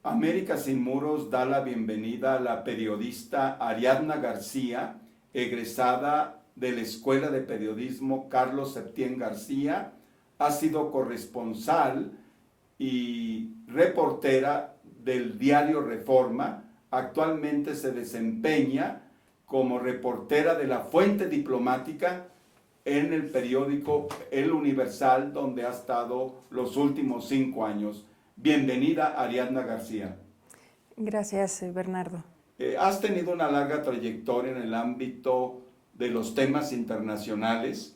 América Sin Muros da la bienvenida a la periodista Ariadna García, egresada de la Escuela de Periodismo Carlos Septién García. Ha sido corresponsal y reportera del diario Reforma. Actualmente se desempeña como reportera de La Fuente Diplomática en el periódico El Universal, donde ha estado los últimos 5 años. Bienvenida, Ariadna García. Gracias, Bernardo. Has tenido una larga trayectoria en el ámbito de los temas internacionales.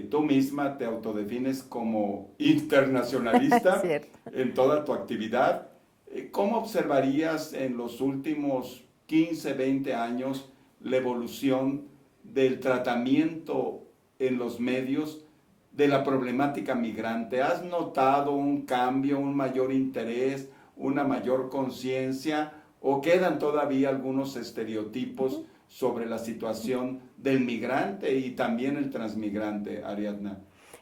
Tú misma te autodefines como internacionalista en toda tu actividad. ¿Cómo observarías en los últimos 15, 20 años la evolución del tratamiento en los medios de la problemática migrante? ¿Has notado un cambio, un mayor interés, una mayor conciencia, o quedan todavía algunos estereotipos sobre la situación del migrante y también el transmigrante, Ariadna?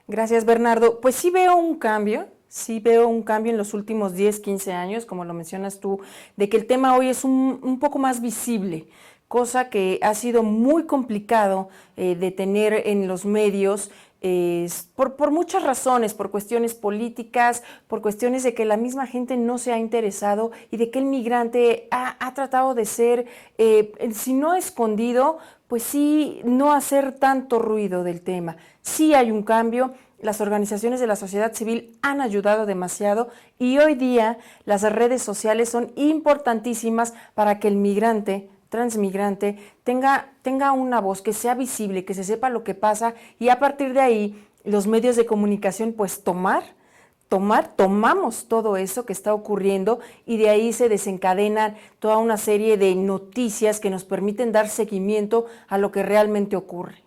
Gracias, Bernardo. Pues sí veo un cambio en los últimos 10, 15 años, como lo mencionas tú, de que el tema hoy es un poco más visible, cosa que ha sido muy complicado de tener en los medios, por muchas razones, por cuestiones políticas, por cuestiones de que la misma gente no se ha interesado y de que el migrante ha tratado de ser, si no escondido, pues sí, no hacer tanto ruido del tema. Sí hay un cambio. Las organizaciones de la sociedad civil han ayudado demasiado y hoy día las redes sociales son importantísimas para que el migrante, transmigrante, tenga una voz, que sea visible, que se sepa lo que pasa, y a partir de ahí los medios de comunicación pues tomamos todo eso que está ocurriendo y de ahí se desencadenan toda una serie de noticias que nos permiten dar seguimiento a lo que realmente ocurre.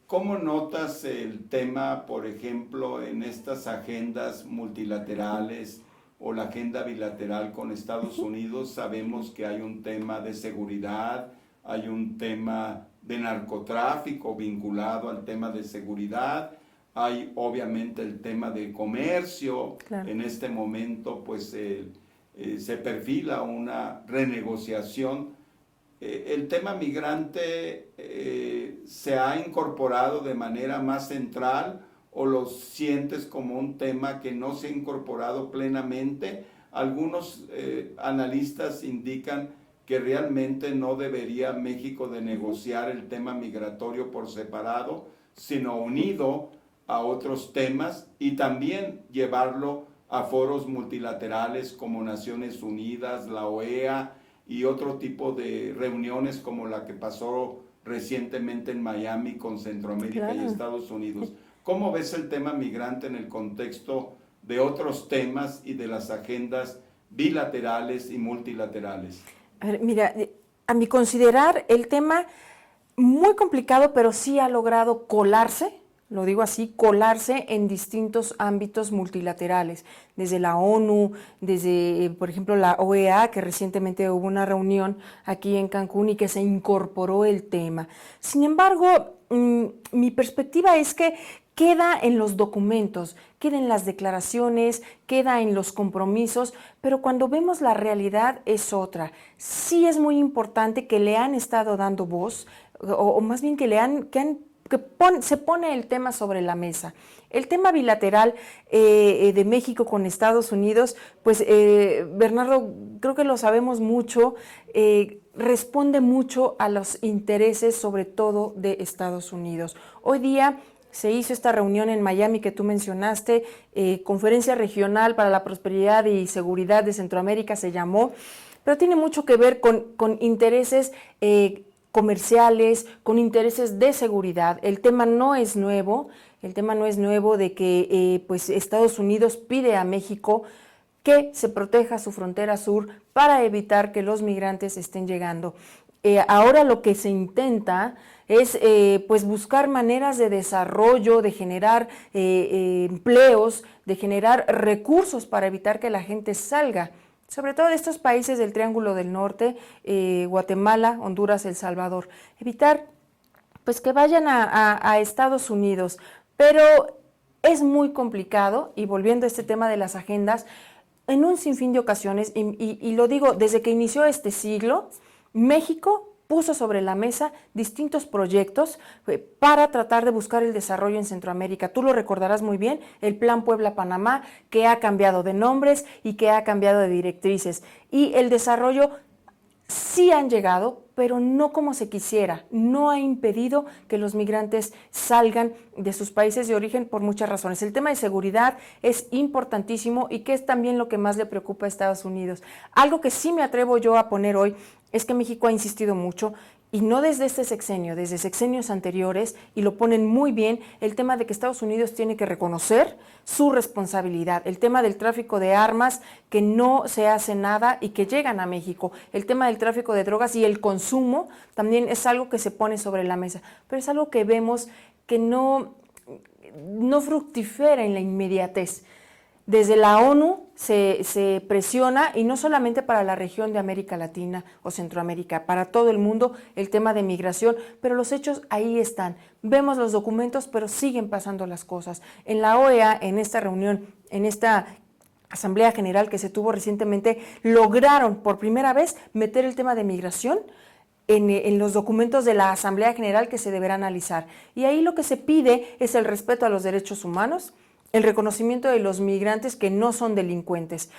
¿Cómo notas el tema, por ejemplo, en estas agendas multilaterales o la agenda bilateral con Estados Unidos? Sabemos que hay un tema de seguridad, hay un tema de narcotráfico vinculado al tema de seguridad, hay obviamente el tema de comercio. Claro. En este momento pues se perfila una renegociación. ¿El tema migrante se ha incorporado de manera más central o lo sientes como un tema que no se ha incorporado plenamente? Algunos analistas indican que realmente no debería México de negociar el tema migratorio por separado, sino unido a otros temas y también llevarlo a foros multilaterales como Naciones Unidas, la OEA, y otro tipo de reuniones como la que pasó recientemente en Miami con Centroamérica. Claro. Y Estados Unidos. ¿Cómo ves el tema migrante en el contexto de otros temas y de las agendas bilaterales y multilaterales? A ver, mira, a mi considerar el tema muy complicado, pero sí ha logrado colarse, lo digo así, colarse en distintos ámbitos multilaterales, desde la ONU, desde, por ejemplo, la OEA, que recientemente hubo una reunión aquí en Cancún y que se incorporó el tema. Sin embargo, mi perspectiva es que queda en los documentos, queda en las declaraciones, queda en los compromisos, pero cuando vemos la realidad es otra. Sí es muy importante que le han estado dando voz, o más bien se pone el tema sobre la mesa. El tema bilateral de México con Estados Unidos, pues Bernardo, creo que lo sabemos mucho, responde mucho a los intereses sobre todo de Estados Unidos. Hoy día se hizo esta reunión en Miami que tú mencionaste, Conferencia Regional para la Prosperidad y Seguridad de Centroamérica se llamó, pero tiene mucho que ver con intereses comerciales, con intereses de seguridad. El tema no es nuevo de que pues Estados Unidos pide a México que se proteja su frontera sur para evitar que los migrantes estén llegando. Ahora lo que se intenta es pues buscar maneras de desarrollo, de generar empleos, de generar recursos para evitar que la gente salga, sobre todo de estos países del Triángulo del Norte, Guatemala, Honduras, El Salvador. Evitar pues que vayan a Estados Unidos, pero es muy complicado, y volviendo a este tema de las agendas, en un sinfín de ocasiones, y lo digo, desde que inició este siglo, México puso sobre la mesa distintos proyectos para tratar de buscar el desarrollo en Centroamérica. Tú lo recordarás muy bien, el Plan Puebla-Panamá, que ha cambiado de nombres y que ha cambiado de directrices. Y el desarrollo sí han llegado, pero no como se quisiera. No ha impedido que los migrantes salgan de sus países de origen por muchas razones. El tema de seguridad es importantísimo y que es también lo que más le preocupa a Estados Unidos. Algo que sí me atrevo yo a poner hoy es que México ha insistido mucho, y no desde este sexenio, desde sexenios anteriores, y lo ponen muy bien, el tema de que Estados Unidos tiene que reconocer su responsabilidad, el tema del tráfico de armas, que no se hace nada y que llegan a México, el tema del tráfico de drogas y el consumo también es algo que se pone sobre la mesa, pero es algo que vemos que no fructifera en la inmediatez. Desde la ONU se presiona, y no solamente para la región de América Latina o Centroamérica, para todo el mundo, el tema de migración, pero los hechos ahí están. Vemos los documentos, pero siguen pasando las cosas. En la OEA, en esta reunión, en esta Asamblea General que se tuvo recientemente, lograron por primera vez meter el tema de migración en los documentos de la Asamblea General que se deberá analizar. Y ahí lo que se pide es el respeto a los derechos humanos, el reconocimiento de los migrantes que no son delincuentes.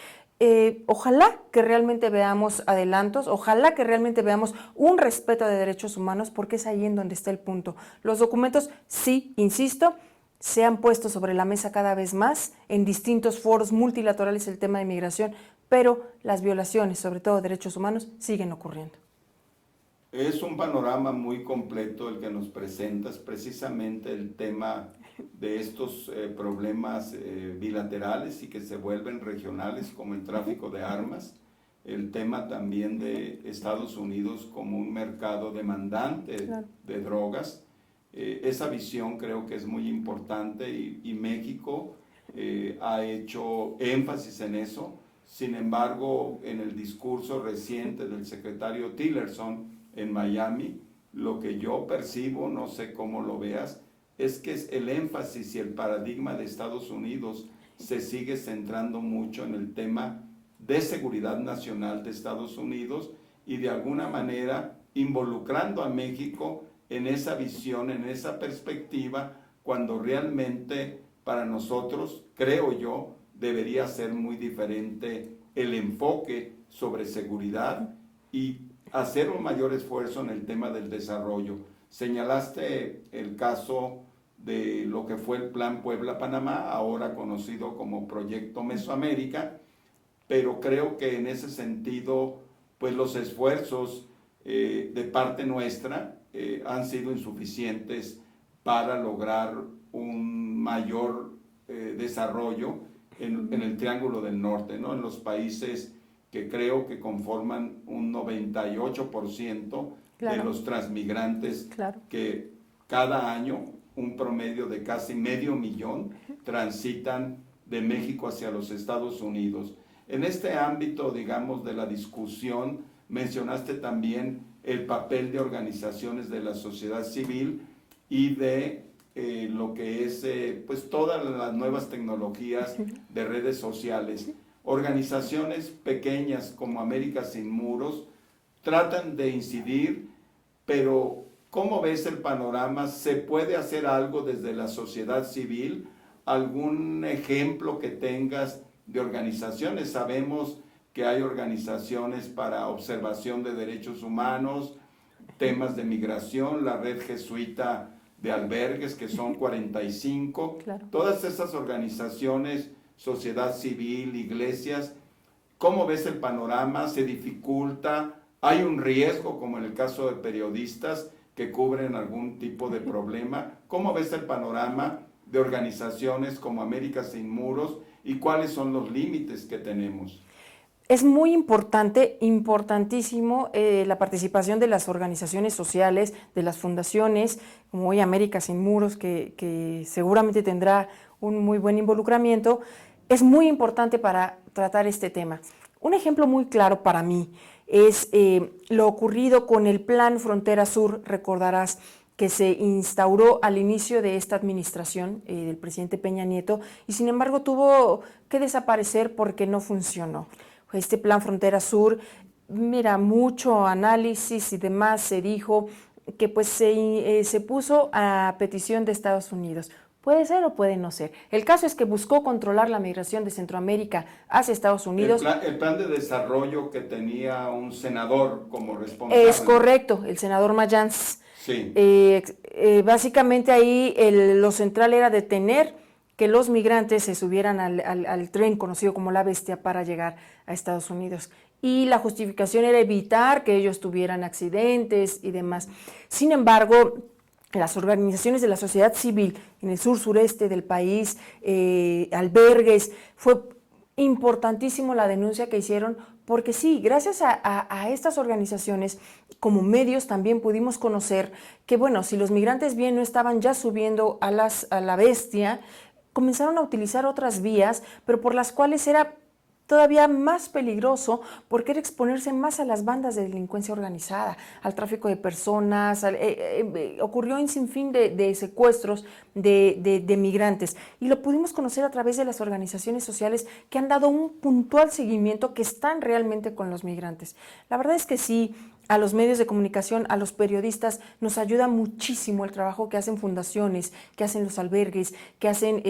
Ojalá que realmente veamos adelantos, ojalá que realmente veamos un respeto de derechos humanos, porque es ahí en donde está el punto. Los documentos, sí, insisto, se han puesto sobre la mesa cada vez más en distintos foros multilaterales el tema de migración, pero las violaciones, sobre todo de derechos humanos, siguen ocurriendo. Es un panorama muy completo el que nos presentas, precisamente el tema de estos problemas bilaterales y que se vuelven regionales, como el tráfico de armas, el tema también de Estados Unidos como un mercado demandante de drogas. Esa visión creo que es muy importante y México ha hecho énfasis en eso. Sin embargo, en el discurso reciente del secretario Tillerson en Miami, lo que yo percibo, no sé cómo lo veas, es que el énfasis y el paradigma de Estados Unidos se sigue centrando mucho en el tema de seguridad nacional de Estados Unidos y de alguna manera involucrando a México en esa visión, en esa perspectiva, cuando realmente para nosotros, creo yo, debería ser muy diferente el enfoque sobre seguridad y hacer un mayor esfuerzo en el tema del desarrollo. Señalaste el caso de lo que fue el Plan Puebla-Panamá, ahora conocido como Proyecto Mesoamérica, pero creo que en ese sentido, pues los esfuerzos de parte nuestra han sido insuficientes para lograr un mayor desarrollo en el Triángulo del Norte, ¿no? En los países que creo que conforman un 98% de los transmigrantes que cada año un promedio de casi 500,000 transitan de México hacia los Estados Unidos. En este ámbito, digamos, de la discusión, mencionaste también el papel de organizaciones de la sociedad civil y de lo que es pues todas las nuevas tecnologías de redes sociales. Organizaciones pequeñas como América Sin Muros tratan de incidir, pero ¿cómo ves el panorama? ¿Se puede hacer algo desde la sociedad civil? ¿Algún ejemplo que tengas de organizaciones? Sabemos que hay organizaciones para observación de derechos humanos, temas de migración, la red jesuita de albergues, que son 45. Todas esas organizaciones, sociedad civil, iglesias, ¿cómo ves el panorama? ¿Se dificulta? ¿Hay un riesgo, como en el caso de periodistas que cubren algún tipo de problema? ¿Cómo ves el panorama de organizaciones como América Sin Muros y cuáles son los límites que tenemos? Es muy importante, importantísimo la participación de las organizaciones sociales, de las fundaciones, como hoy América Sin Muros, que seguramente tendrá un muy buen involucramiento. Es muy importante para tratar este tema. Un ejemplo muy claro para mí es lo ocurrido con el Plan Frontera Sur, recordarás, que se instauró al inicio de esta administración del presidente Peña Nieto y sin embargo tuvo que desaparecer porque no funcionó. Este Plan Frontera Sur, mira, mucho análisis y demás se dijo que pues se puso a petición de Estados Unidos. Puede ser o puede no ser. El caso es que buscó controlar la migración de Centroamérica hacia Estados Unidos. El plan de desarrollo que tenía un senador como responsable. Es correcto, el senador Mayans. Sí. Básicamente ahí lo central era detener que los migrantes se subieran al tren conocido como La Bestia para llegar a Estados Unidos. Y la justificación era evitar que ellos tuvieran accidentes y demás. Sin embargo, las organizaciones de la sociedad civil en el sur-sureste del país, albergues, fue importantísimo la denuncia que hicieron, porque sí, gracias a estas organizaciones, como medios también pudimos conocer que, bueno, si los migrantes bien no estaban ya subiendo a La Bestia, comenzaron a utilizar otras vías, pero por las cuales era todavía más peligroso porque era exponerse más a las bandas de delincuencia organizada, al tráfico de personas, ocurrió un sinfín de secuestros de migrantes y lo pudimos conocer a través de las organizaciones sociales que han dado un puntual seguimiento, que están realmente con los migrantes. La verdad es que sí, a los medios de comunicación, a los periodistas, nos ayuda muchísimo el trabajo que hacen fundaciones, que hacen los albergues, que hacen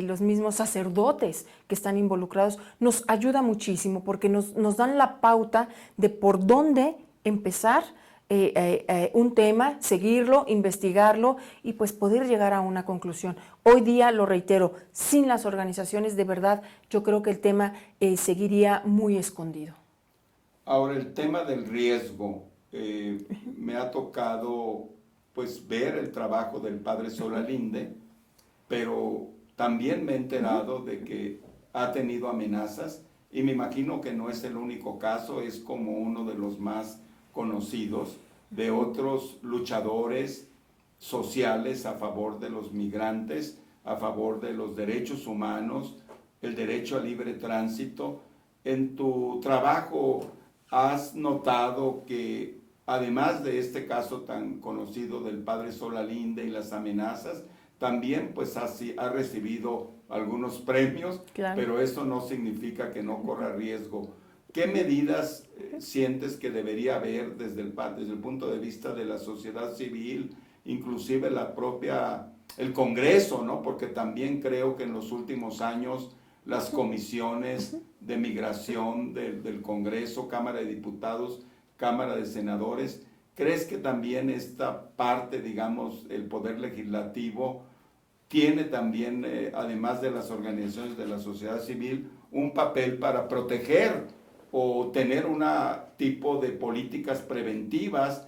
los mismos sacerdotes que están involucrados. Nos ayuda muchísimo porque nos dan la pauta de por dónde empezar un tema, seguirlo, investigarlo y pues poder llegar a una conclusión. Hoy día, lo reitero, sin las organizaciones, de verdad, yo creo que el tema seguiría muy escondido. Ahora, el tema del riesgo, me ha tocado pues ver el trabajo del padre Solalinde, pero también me he enterado de que ha tenido amenazas y me imagino que no es el único caso, es como uno de los más conocidos de otros luchadores sociales a favor de los migrantes, a favor de los derechos humanos, el derecho al libre tránsito. En tu trabajo, ¿has notado que además de este caso tan conocido del padre Solalinde y las amenazas, también pues ha recibido algunos premios, claro, pero eso no significa que no corra riesgo? ¿Qué medidas sientes que debería haber desde el punto de vista de la sociedad civil, inclusive el Congreso, ¿no? Porque también creo que en los últimos años las comisiones de migración del Congreso, Cámara de Diputados, Cámara de Senadores, ¿crees que también esta parte, digamos, el Poder Legislativo, tiene también, además de las organizaciones de la sociedad civil, un papel para proteger o tener un tipo de políticas preventivas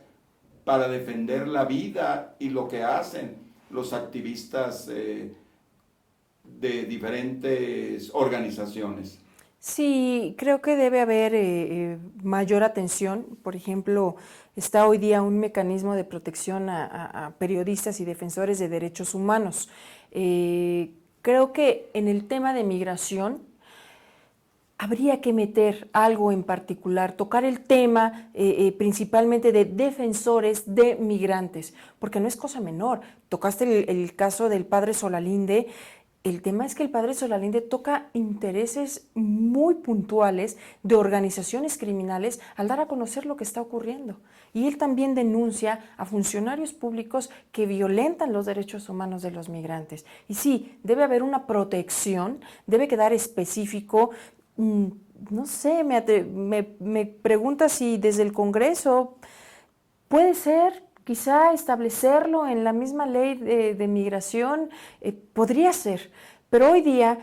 para defender la vida y lo que hacen los activistas de diferentes organizaciones? Sí, creo que debe haber mayor atención. Por ejemplo, está hoy día un mecanismo de protección a periodistas y defensores de derechos humanos. Creo que en el tema de migración habría que meter algo en particular, tocar el tema principalmente de defensores de migrantes, porque no es cosa menor. Tocaste el caso del padre Solalinde. El tema es que el padre Solalinde toca intereses muy puntuales de organizaciones criminales al dar a conocer lo que está ocurriendo. Y él también denuncia a funcionarios públicos que violentan los derechos humanos de los migrantes. Y sí, debe haber una protección, debe quedar específico. No sé, me pregunta si desde el Congreso puede ser, quizá establecerlo en la misma ley de migración, podría ser, pero hoy día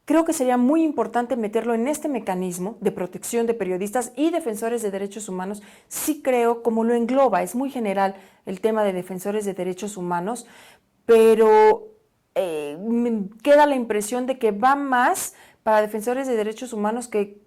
creo que sería muy importante meterlo en este mecanismo de protección de periodistas y defensores de derechos humanos. Sí creo, como lo engloba, es muy general el tema de defensores de derechos humanos, pero me queda la impresión de que va más para defensores de derechos humanos que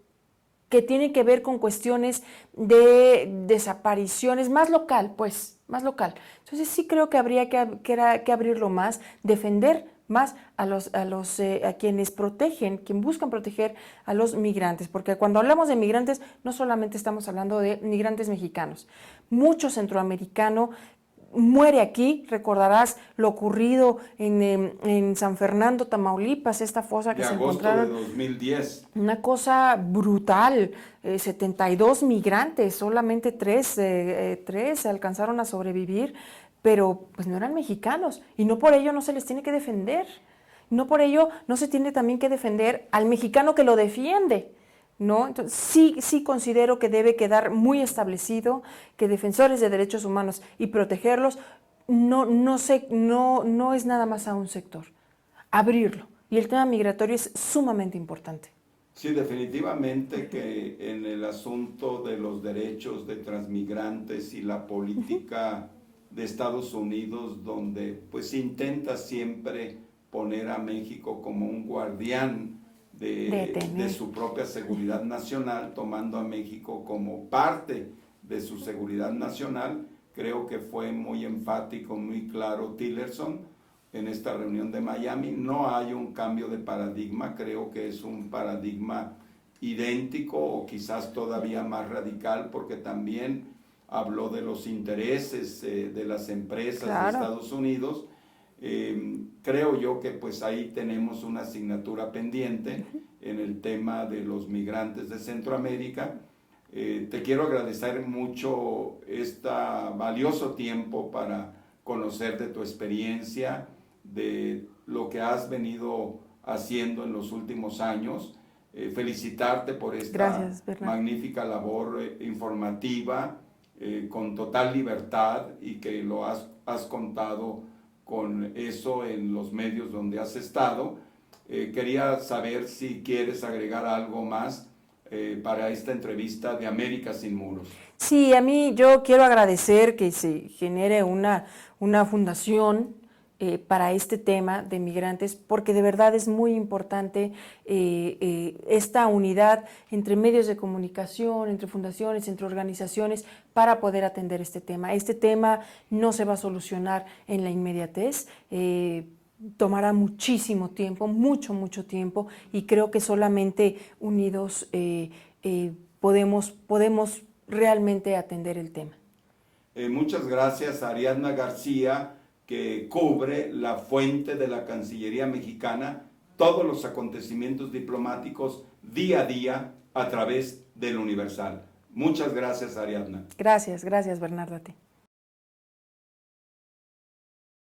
tiene que ver con cuestiones de desapariciones, más local, pues, más local. Entonces sí creo que habría que abrirlo más, defender más a quienes protegen, quien buscan proteger a los migrantes, porque cuando hablamos de migrantes no solamente estamos hablando de migrantes mexicanos, mucho centroamericano muere aquí. Recordarás lo ocurrido en San Fernando, Tamaulipas, esta fosa que De se agosto encontraron. de 2010. Una cosa brutal, 72 migrantes, solamente tres alcanzaron a sobrevivir, pero pues no eran mexicanos y no por ello no se les tiene que defender, no por ello no se tiene también que defender al mexicano que lo defiende, ¿no? Entonces sí considero que debe quedar muy establecido que defensores de derechos humanos y protegerlos no es nada más a un sector, abrirlo. Y el tema migratorio es sumamente importante. Sí, definitivamente que en el asunto de los derechos de transmigrantes y la política de Estados Unidos, donde pues intenta siempre poner a México como un guardián de su propia seguridad nacional, tomando a México como parte de su seguridad nacional, creo que fue muy enfático, muy claro Tillerson en esta reunión de Miami. No hay un cambio de paradigma, creo que es un paradigma idéntico o quizás todavía más radical, porque también habló de los intereses de las empresas de Estados Unidos. Creo yo que pues ahí tenemos una asignatura pendiente en el tema de los migrantes de Centroamérica. Te quiero agradecer mucho este valioso tiempo para conocer de tu experiencia, de lo que has venido haciendo en los últimos años. Felicitarte por esta magnífica labor informativa, con total libertad, y que lo has contado con eso en los medios donde has estado. Quería saber si quieres agregar algo más para esta entrevista de América Sin Muros. Sí, yo quiero agradecer que se genere una fundación para este tema de migrantes, porque de verdad es muy importante esta unidad entre medios de comunicación, entre fundaciones, entre organizaciones, para poder atender este tema. Este tema no se va a solucionar en la inmediatez, tomará muchísimo tiempo, mucho tiempo, y creo que solamente unidos podemos realmente atender el tema. Muchas gracias a Ariadna García, que cubre la fuente de la Cancillería mexicana, todos los acontecimientos diplomáticos día a día a través del Universal. Muchas gracias, Ariadna. Gracias, Bernardo, a ti.